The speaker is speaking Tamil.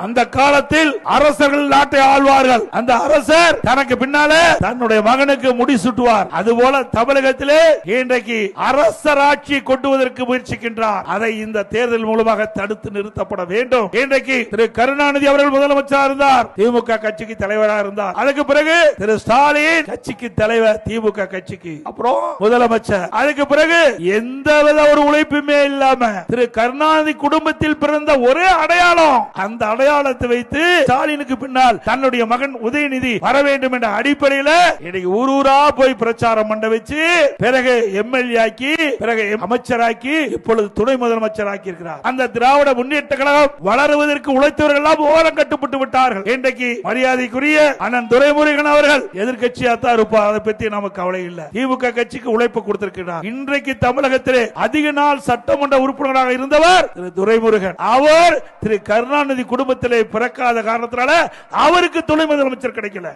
அந்த காலத்தில் அரசர்கள் நாட்டை ஆழ்வார்கள். அந்த அரசர் தனக்கு பின்னாலே தன்னுடைய மகனுக்கு முடிசூட்டுவார். அதுபோல தமிழகத்திலே இன்றைக்கு அரசராட்சி கொண்டுவதற்கு முயற்சிக்கின்றார். அதை இந்த தேர்தல் மூலமாக தடுத்து நிறுத்தப்பட வேண்டும். இன்றைக்கு திரு கருணாநிதி அவர்கள் முதலமைச்சராக இருந்தார், திமுக கட்சிக்கு தலைவராக இருந்தார். அதுக்கு பிறகு திரு ஸ்டாலின் கட்சிக்கு தலைவர், திமுக கட்சிக்கு அப்புறம் முதலமைச்சர். அதுக்கு பிறகு எந்தவித ஒரு உழைப்புமே இல்லாம திரு கருணாநிதி குடும்பத்தில் பிறந்த ஒரே அடையாளம், அந்த அடையாளத்தை வைத்து ஸ்டாலினுக்கு பின்னால் தன்னுடைய மகன் உதயநிதி வர வேண்டும் என்ற அடிப்படையில் இன்னைக்கு ஊரூரா போய் பிரச்சாரம் பண்ண வச்சு பிறகு எம்எல்ஏ ஆக்கி பிறகு அமைச்சராக்கி இப்பொழுது துணை முதலமைச்சராக்கி இருக்கிறார். அந்த திராவிட முன்னேற்ற கழகம் வளருவதற்கு உழைத்தவர்கள் எல்லாம் ஓரம் கட்டுப்பட்டு விட்டார்கள். இன்றைக்கு மரியாதைக்குரிய அண்ணன் துரைமுருகன் அவர்கள் எதிர்க்கட்சியா தான் இருப்பார், அதை பற்றி நமக்கு கவலை இல்லை. திமுக கட்சிக்கு உழைப்பு கொடுத்திருக்கிறார். இன்றைக்கு தமிழகத்திலே அதிக நாள் சட்டமன்ற உறுப்பினராக இருந்தவர் திரு துரைமுருகன். அவர் திரு கருணாநிதி குடும்பத்திலே பிறக்காத காரணத்தினால அவருக்கு துணை முதலமைச்சர் கிடைக்கல.